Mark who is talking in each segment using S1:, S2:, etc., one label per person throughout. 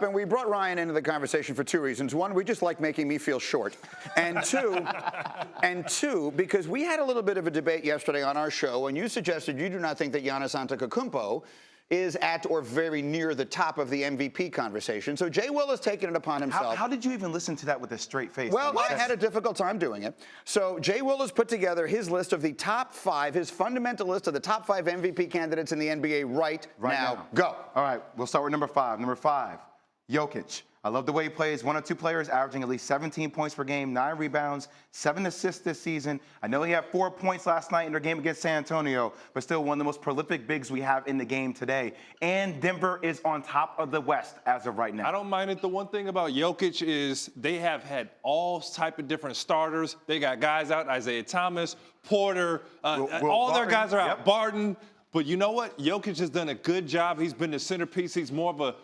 S1: And we brought Ryan into the conversation for two reasons. One, we just like making me feel short. And two, because we had a little bit of a debate yesterday on our show, and you suggested you do not think that Giannis Antetokounmpo is at or very near the top of the MVP conversation. So Jay Will has taken it upon himself.
S2: How did you even listen to that with a straight face?
S1: Well, I had a difficult time doing it. So Jay Will has put together his list of the top 5, his fundamental list of the top 5 MVP candidates in the NBA right now. Go.
S2: All right, we'll start with number 5. Number 5, Jokic. I love the way he plays. 1 or 2 players averaging at least 17 points per game, 9 rebounds, 7 assists this season. I know he had 4 points last night in their game against San Antonio, but still one of the most prolific bigs we have in the game today. And Denver is on top of the West as of right now.
S3: I don't mind it. The one thing about Jokic is they have had all type of different starters. They got guys out, Isaiah Thomas, Porter, all their guys are out, Barton. But you know what? Jokic has done a good job. He's been the centerpiece. He's more of a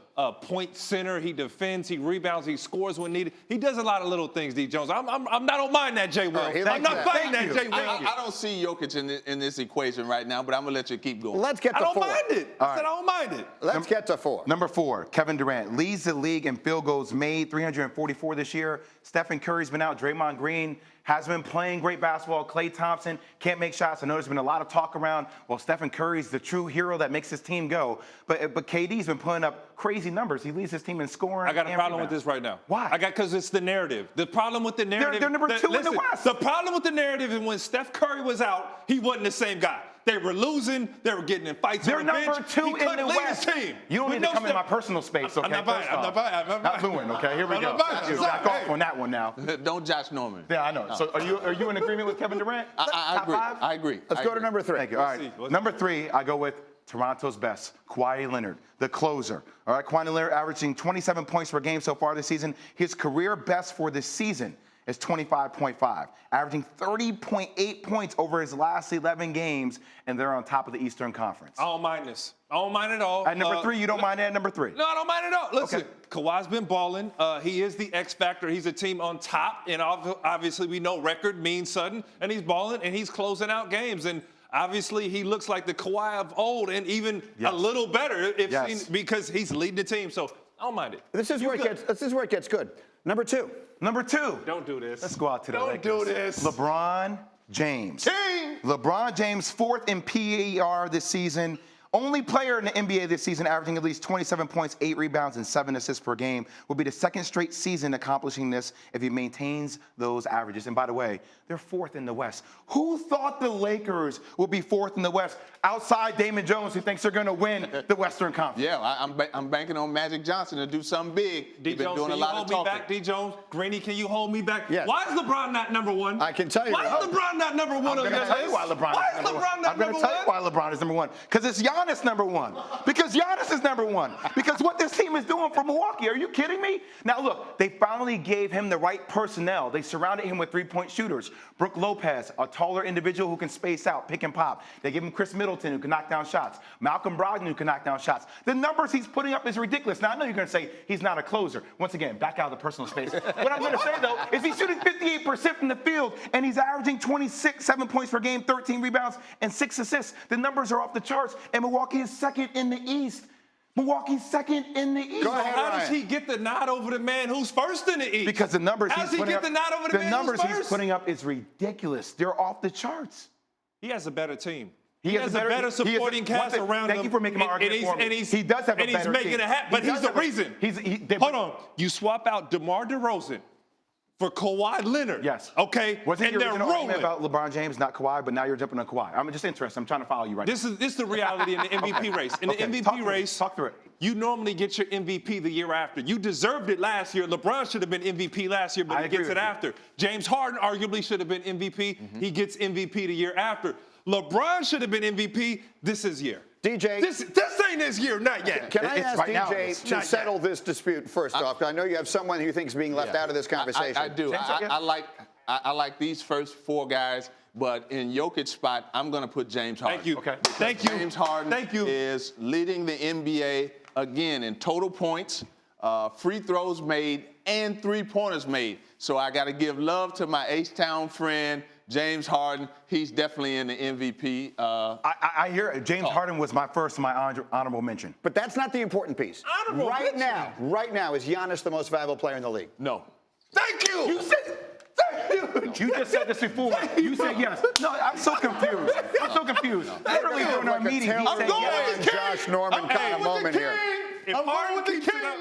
S3: point center. He defends, he rebounds, he scores when needed. He does a lot of little things, D. Jones. I don't mind that, Jay Will. I'm not fighting that, Jay Will.
S4: I don't see Jokic in this equation right now, but I'm going to let you keep going.
S1: Let's get to 4.
S3: I don't mind it. I said I don't mind it.
S1: Let's get to 4.
S2: Number 4, Kevin Durant leads the league in field goals made, 344 this year. Stephen Curry's been out. Draymond Green has been playing great basketball. Klay Thompson can't make shots. I know there's been a lot of talk around, well, Stephen Curry's the true hero that makes his team go. But KD's been putting up crazy numbers. He leads his team in scoring.
S3: I got a problem with this right now.
S2: Why?
S3: Because it's the narrative. The problem with the narrative.
S2: They're number 2 in the West.
S3: The problem with the narrative is when Steph Curry was out, he wasn't the same guy. They were losing. They were getting in fights.
S2: They're
S3: on the
S2: number
S3: bench.
S2: 2
S3: he
S2: in the West.
S3: His team.
S2: You don't need to come in my personal space, okay?
S3: I'm not buying.
S2: Not booing, okay? Here we go. Back off on that one now.
S4: Don't Josh Norman.
S2: Yeah, I know. So are you in agreement with Kevin Durant?
S4: I agree. I agree.
S1: Let's go to number 3.
S2: Thank you. All right. Number 3, I go with Toronto's best, Kawhi Leonard, the closer. All right, Kawhi Leonard averaging 27 points per game so far this season. His career best for this season is 25.5, averaging 30.8 points over his last 11 games, and they're on top of the Eastern Conference.
S3: I don't mind this. I don't mind at all.
S2: At number 3, you don't mind it at number 3?
S3: No, I don't mind at all. Listen, Kawhi's been balling. He is the X factor. He's a team on top, and obviously we know record means sudden, and he's balling, and he's closing out games. And obviously, he looks like the Kawhi of old and even a little better because he's leading the team. So I don't mind it.
S1: This is where it gets good. Number 2.
S2: Number 2.
S3: Don't do this.
S2: Let's go out to the Lakers.
S3: Don't do this.
S2: LeBron James.
S1: King.
S2: LeBron James, 4th in PER this season. Only player in the NBA this season averaging at least 27 points, 8 rebounds, and 7 assists per game. Will be the 2nd straight season accomplishing this if he maintains those averages. And by the way, they're 4th in the West. Who thought the Lakers would be 4th in the West outside Damon Jones, who thinks they're going to win the Western Conference?
S4: Yeah, I'm banking on Magic Johnson to do something big. He's been doing a lot of talking.
S3: Can you hold me back, D. Jones? Greeny, can you hold me back?
S1: Yes.
S3: Why is LeBron not number 1?
S1: I can tell you.
S3: Why is LeBron not number 1 on your list?
S2: I'm going to tell you why LeBron is number 1. I'm going to tell you why LeBron is number 1. Because it's Giannis number 1. Because Giannis is number 1. Because what this team is doing for Milwaukee, are you kidding me? Now look, they finally gave him the right personnel. They surrounded him with 3-point shooters. Brook Lopez, a taller individual who can space out, pick and pop. They give him Chris Middleton, who can knock down shots. Malcolm Brogdon, who can knock down shots. The numbers he's putting up is ridiculous. Now I know you're going to say he's not a closer. Once again, back out of the personal space. What I'm going to say though is he's shooting 58% from the field and he's averaging 7 points per game, 13 rebounds, and 6 assists. The numbers are off the charts, and Milwaukee is 2nd in the East. Milwaukee's 2nd in the East.
S1: Go ahead,
S3: How does he get the nod over the man who's 1st in the East?
S2: Because the numbers
S3: How does he get the nod over the man
S2: numbers
S3: who's 1st?
S2: he's putting up is ridiculous. They're off the charts.
S3: He has a better team.
S2: He
S3: has a better supporting cast around him.
S2: Thank you for making my argument for me. He does have a better team.
S3: And he's making it happen, but he's the reason. Hold on. You swap out DeMar DeRozan for Kawhi Leonard.
S2: Yes.
S3: Okay.
S2: Wasn't
S3: and
S2: your
S3: they're
S2: original argument
S3: rolling.
S2: about LeBron James, not Kawhi, but now you're jumping on Kawhi. I'm just interested. I'm trying to follow you right now.
S3: This is the reality in the MVP race. In the MVP race,
S2: talk through it.
S3: You normally get your MVP the year after. You deserved it last year. LeBron should have been MVP last year, but he gets it after. James Harden arguably should have been MVP. He gets MVP the year after. LeBron should have been MVP this year.
S1: DJ.
S3: This ain't his year, not yet.
S1: Can I ask
S2: right
S1: DJ to settle this dispute first off? I know you have someone who thinks being left out of this conversation.
S4: I do. I like these first 4 guys, but in Jokic's spot, I'm going to put James Harden.
S3: Thank you.
S2: Okay.
S3: Thank you.
S4: James Harden is leading the NBA again in total points, free throws made, and 3-pointers made. So I got to give love to my H-Town friend, James Harden, he's definitely in the MVP.
S2: I hear it. James Harden was my first, my honorable mention.
S1: But that's not the important piece. Right now, is Giannis the most valuable player in the league?
S4: No.
S2: Thank you. You said, thank you. You just said this before. You said yes. No, I'm so confused. I'm so confused. Literally during our meeting,
S1: I'm going with the King. Josh Norman kind of moment here.
S3: If Harden keeps it up,